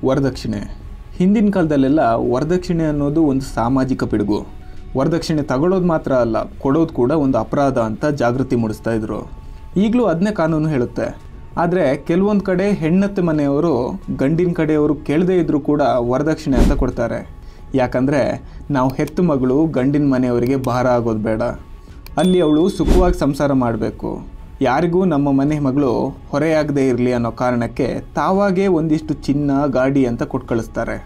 ವರದಕ್ಷಿಣೆ. ಹಿಂದಿನ ಕಾಲದಲ್ಲೆಲ್ಲ ವರದಕ್ಷಿಣೆ ಅನ್ನೋದು ಒಂದು ಸಾಮಾಜಿಕ ಪಿಡುಗು. ವರದಕ್ಷಿಣೆ ತಗೊಳ್ಳೋದು ಮಾತ್ರ ಅಲ್ಲ, ಕೊಡೋದು ಕೂಡ ಒಂದು ಅಪರಾಧ ಅಂತ ಜಾಗೃತಿ ಮೂಡಿಸ್ತಾ ಇದ್ರು. ಈಗಲೂ ಅದನ್ನೇ ಕಾನೂನು ಹೇಳುತ್ತೆ. ಆದರೆ ಕೆಲವೊಂದು ಕಡೆ ಹೆಣ್ಣತ್ತೆ ಮನೆಯವರು ಗಂಡಿನ ಕಡೆಯವರು ಕೇಳದೇ ಇದ್ದರೂ ಕೂಡ ವರದಕ್ಷಿಣೆ ಅಂತ ಕೊಡ್ತಾರೆ. ಯಾಕಂದರೆ ನಾವು ಹೆತ್ತು ಮಗಳು ಗಂಡಿನ ಮನೆಯವರಿಗೆ ಭಾರ ಆಗೋದು ಬೇಡ, ಅಲ್ಲಿ ಅವಳು ಸುಖವಾಗಿ ಸಂಸಾರ ಮಾಡಬೇಕು, ಯಾರಿಗೂ ನಮ್ಮ ಮನೆ ಮಗಳು ಹೊರೆಯಾಗದೇ ಇರಲಿ ಅನ್ನೋ ಕಾರಣಕ್ಕೆ ತಾವಾಗೇ ಒಂದಿಷ್ಟು ಚಿನ್ನ ಗಾಡಿ ಅಂತ ಕೊಟ್ಟು ಕಳಿಸ್ತಾರೆ.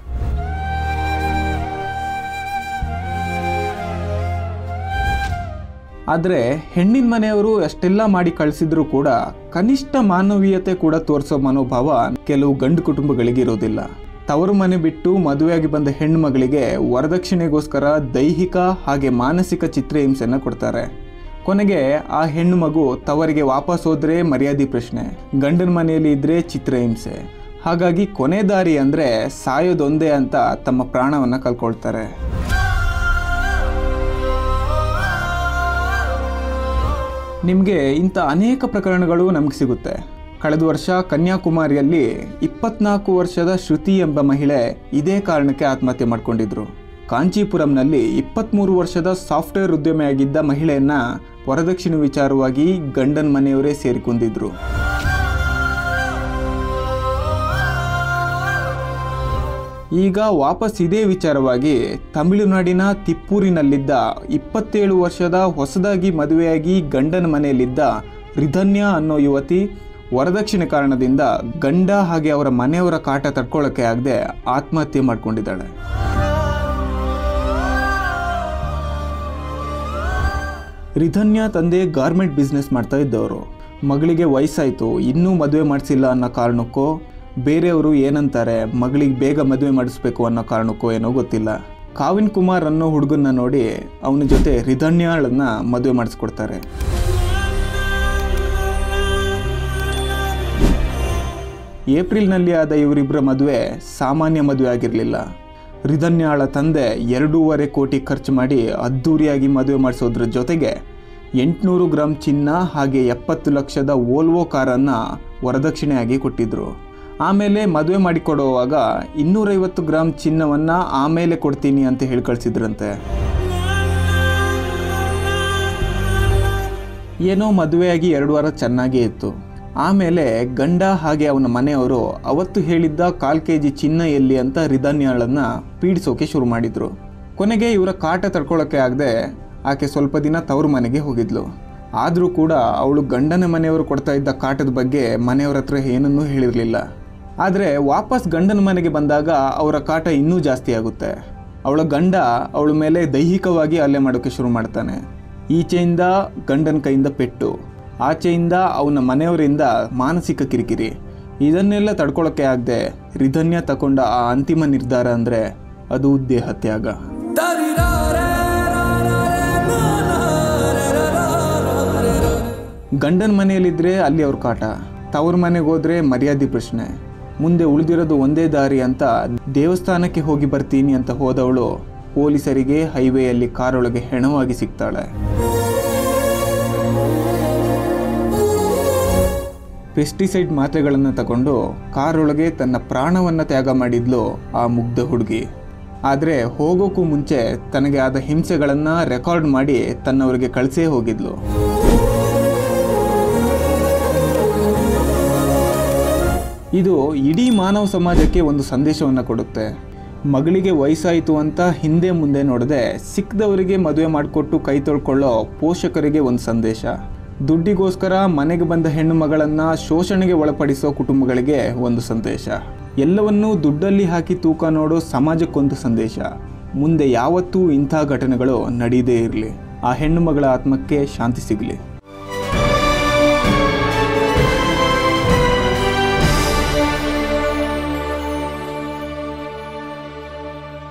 ಆದರೆ ಹೆಣ್ಣಿನ ಮನೆಯವರು ಅಷ್ಟೆಲ್ಲ ಮಾಡಿ ಕಳಿಸಿದ್ರು ಕೂಡ ಕನಿಷ್ಠ ಮಾನವೀಯತೆ ಕೂಡ ತೋರಿಸೋ ಮನೋಭಾವ ಕೆಲವು ಗಂಡು ಕುಟುಂಬಗಳಿಗೆ ಇರೋದಿಲ್ಲ. ತವರು ಮನೆ ಬಿಟ್ಟು ಮದುವೆಯಾಗಿ ಬಂದ ಹೆಣ್ಣು ಮಗಳಿಗೆ ವರದಕ್ಷಿಣೆಗೋಸ್ಕರ ದೈಹಿಕ ಹಾಗೆ ಮಾನಸಿಕ ಚಿತ್ರಹಿಂಸೆಯನ್ನು ಕೊಡ್ತಾರೆ. ಕೊನೆಗೆ ಆ ಹೆಣ್ಣು ಮಗು ತವರಿಗೆ ವಾಪಸ್ ಹೋದ್ರೆ ಮರ್ಯಾದೆ ಪ್ರಶ್ನೆ, ಗಂಡನ ಮನೆಯಲ್ಲಿ ಇದ್ರೆ ಚಿತ್ರಹಿಂಸೆ. ಹಾಗಾಗಿ ಕೊನೆ ದಾರಿ ಅಂದರೆ ಸಾಯೋದೊಂದೇ ಅಂತ ತಮ್ಮ ಪ್ರಾಣವನ್ನು ಕಳ್ಕೊಳ್ತಾರೆ. ನಿಮಗೆ ಇಂಥ ಅನೇಕ ಪ್ರಕರಣಗಳು ನಮಗೆ ಸಿಗುತ್ತೆ. ಕಳೆದ ವರ್ಷ ಕನ್ಯಾಕುಮಾರಿಯಲ್ಲಿ 24 ವರ್ಷದ ಶ್ರುತಿ ಎಂಬ ಮಹಿಳೆ ಇದೇ ಕಾರಣಕ್ಕೆ ಆತ್ಮಹತ್ಯೆ ಮಾಡಿಕೊಂಡಿದ್ರು. ಕಾಂಚೀಪುರಂನಲ್ಲಿ 23 ವರ್ಷದ ಸಾಫ್ಟ್ವೇರ್ ಉದ್ಯಮಿಯಾಗಿದ್ದ ಮಹಿಳೆಯನ್ನ ವರದಕ್ಷಿಣೆ ವಿಚಾರವಾಗಿ ಗಂಡನ ಮನೆಯವರೇ ಸೇರಿಕೊಂಡಿದ್ರು. ಈಗ ವಾಪಸ್ ಇದೇ ವಿಚಾರವಾಗಿ ತಮಿಳುನಾಡಿನ ತಿಪ್ಪೂರಿನಲ್ಲಿದ್ದ 27 ವರ್ಷದ ಹೊಸದಾಗಿ ಮದುವೆಯಾಗಿ ಗಂಡನ ಮನೆಯಲ್ಲಿದ್ದ ರಿಧನ್ಯಾ ಅನ್ನೋ ಯುವತಿ ವರದಕ್ಷಿಣೆ ಕಾರಣದಿಂದ ಗಂಡ ಹಾಗೆ ಅವರ ಮನೆಯವರ ಕಾಟ ತಡ್ಕೊಳ್ಳೋಕೆ ಆಗದೆ ಆತ್ಮಹತ್ಯೆ ಮಾಡಿಕೊಂಡಿದ್ದಾಳೆ. ರಿಧನ್ಯಾ ತಂದೆ ಗಾರ್ಮೆಂಟ್ ಬಿಸ್ನೆಸ್ ಮಾಡ್ತಾ ಇದ್ದವರು. ಮಗಳಿಗೆ ವಯಸ್ಸಾಯಿತು, ಇನ್ನೂ ಮದುವೆ ಮಾಡಿಸಿಲ್ಲ ಅನ್ನೋ ಕಾರಣಕ್ಕೋ, ಬೇರೆಯವರು ಏನಂತಾರೆ ಮಗಳಿಗೆ ಬೇಗ ಮದುವೆ ಮಾಡಿಸ್ಬೇಕು ಅನ್ನೋ ಕಾರಣಕ್ಕೋ ಏನೋ ಗೊತ್ತಿಲ್ಲ, ಕಾವಿನ್ ಕುಮಾರ್ ಅನ್ನೋ ಹುಡುಗನ್ನ ನೋಡಿ ಅವನ ಜೊತೆ ರಿಧನ್ಯಾಳನ್ನ ಮದುವೆ ಮಾಡಿಸ್ಕೊಡ್ತಾರೆ. ಏಪ್ರಿಲ್ನಲ್ಲಿ ಆದ ಇವರಿಬ್ಬರ ಮದುವೆ ಸಾಮಾನ್ಯ ಮದುವೆ ಆಗಿರಲಿಲ್ಲ. ರಿಧನ್ಯಾಳ ತಂದೆ 2.5 ಕೋಟಿ ಖರ್ಚು ಮಾಡಿ ಅದ್ಧೂರಿಯಾಗಿ ಮದುವೆ ಮಾಡಿಸೋದ್ರ ಜೊತೆಗೆ 800 ಗ್ರಾಂ ಚಿನ್ನ ಹಾಗೆ 70 ಲಕ್ಷದ ವೋಲ್ವೋ ಕಾರನ್ನು ವರದಕ್ಷಿಣೆಯಾಗಿ ಕೊಟ್ಟಿದ್ರು. ಆಮೇಲೆ ಮದುವೆ ಮಾಡಿಕೊಡುವಾಗ 250 ಗ್ರಾಂ ಚಿನ್ನವನ್ನು ಆಮೇಲೆ ಕೊಡ್ತೀನಿ ಅಂತ ಹೇಳಿ ಕಳಿಸಿದ್ರಂತೆ. ಏನೋ ಮದುವೆಯಾಗಿ 2 ವಾರ ಚೆನ್ನಾಗೇ ಇತ್ತು. ಆಮೇಲೆ ಗಂಡ ಹಾಗೆ ಅವನ ಮನೆಯವರು ಅವತ್ತು ಹೇಳಿದ್ದ 1/4 kg ಚಿನ್ನ ಎಲ್ಲಿ ಅಂತ ರಿಧನ್ಯಾಳನ್ನು ಪೀಡಿಸೋಕೆ ಶುರು ಮಾಡಿದರು. ಕೊನೆಗೆ ಇವರ ಕಾಟ ತಡ್ಕೊಳ್ಳೋಕ್ಕೆ ಆಗದೆ ಆಕೆ ಸ್ವಲ್ಪ ದಿನ ತವರು ಮನೆಗೆ ಹೋಗಿದ್ಲು. ಆದರೂ ಕೂಡ ಅವಳು ಗಂಡನ ಮನೆಯವರು ಕೊಡ್ತಾ ಇದ್ದ ಕಾಟದ ಬಗ್ಗೆ ಮನೆಯವರ ಹತ್ರ ಏನನ್ನೂ ಹೇಳಿರಲಿಲ್ಲ. ಆದರೆ ವಾಪಸ್ ಗಂಡನ ಮನೆಗೆ ಬಂದಾಗ ಅವರ ಕಾಟ ಇನ್ನೂ ಜಾಸ್ತಿ ಆಗುತ್ತೆ. ಅವಳ ಗಂಡ ಅವಳ ಮೇಲೆ ದೈಹಿಕವಾಗಿ ಹಲ್ಲೆ ಮಾಡೋಕ್ಕೆ ಶುರು ಮಾಡ್ತಾನೆ. ಈಚೆಯಿಂದ ಗಂಡನ ಕೈಯಿಂದ ಪೆಟ್ಟು, ಆಚೆಯಿಂದ ಅವನ ಮನೆಯವರಿಂದ ಮಾನಸಿಕ ಕಿರಿಕಿರಿ. ಇದನ್ನೆಲ್ಲ ತಡ್ಕೊಳ್ಳೋಕ್ಕೆ ಆಗದೆ ರಿಧನ್ಯಾ ತಗೊಂಡ ಆ ಅಂತಿಮ ನಿರ್ಧಾರ ಅಂದರೆ ಅದು ದೇಹತ್ಯಾಗ. ಗಂಡನ ಮನೆಯಲ್ಲಿದ್ದರೆ ಅಲ್ಲಿ ಅವ್ರ ಕಾಟ, ತವ್ರ ಮನೆಗೆ ಹೋದರೆ ಮರ್ಯಾದೆ ಪ್ರಶ್ನೆ. ಮುಂದೆ ಉಳಿದಿರೋದು ಒಂದೇ ದಾರಿ ಅಂತ ದೇವಸ್ಥಾನಕ್ಕೆ ಹೋಗಿ ಬರ್ತೀನಿ ಅಂತ ಹೋದವಳು ಪೊಲೀಸರಿಗೆ ಹೈವೇಯಲ್ಲಿ ಕಾರೊಳಗೆ ಹೆಣವಾಗಿ ಸಿಗ್ತಾಳೆ. ಪೆಸ್ಟಿಸೈಡ್ ಮಾತ್ರೆಗಳನ್ನು ತಗೊಂಡು ಕಾರೊಳಗೆ ತನ್ನ ಪ್ರಾಣವನ್ನು ತ್ಯಾಗ ಮಾಡಿದ್ಲು ಆ ಮುಗ್ಧ ಹುಡುಗಿ. ಆದರೆ ಹೋಗೋಕ್ಕೂ ಮುಂಚೆ ತನಗೆ ಆದ ಹಿಂಸೆಗಳನ್ನು ರೆಕಾರ್ಡ್ ಮಾಡಿ ತನ್ನವರಿಗೆ ಕಳಿಸೇ ಹೋಗಿದ್ಲು. ಇದು ಇಡೀ ಮಾನವ ಸಮಾಜಕ್ಕೆ ಒಂದು ಸಂದೇಶವನ್ನು ಕೊಡುತ್ತೆ. ಮಗಳಿಗೆ ವಯಸ್ಸಾಯಿತು ಅಂತ ಹಿಂದೆ ಮುಂದೆ ನೋಡದೆ ಸಿಕ್ಕದವರಿಗೆ ಮದುವೆ ಮಾಡಿಕೊಟ್ಟು ಕೈ ತೊಳ್ಕೊಳ್ಳೋ ಪೋಷಕರಿಗೆ ಒಂದು ಸಂದೇಶ. ದುಡ್ಡಿಗೋಸ್ಕರ ಮನೆಗೆ ಬಂದ ಹೆಣ್ಣು ಮಗಳನ್ನು ಶೋಷಣೆಗೆ ಒಳಪಡಿಸೋ ಕುಟುಂಬಗಳಿಗೆ ಒಂದು ಸಂದೇಶ. ಎಲ್ಲವನ್ನೂ ದುಡ್ಡಲ್ಲಿ ಹಾಕಿ ತೂಕ ನೋಡೋ ಸಮಾಜಕ್ಕೊಂದು ಸಂದೇಶ. ಮುಂದೆ ಯಾವತ್ತೂ ಇಂಥ ಘಟನೆಗಳು ನಡೆಯದೇ ಇರಲಿ. ಆ ಹೆಣ್ಣು ಮಗಳ ಆತ್ಮಕ್ಕೆ ಶಾಂತಿ ಸಿಗಲಿ.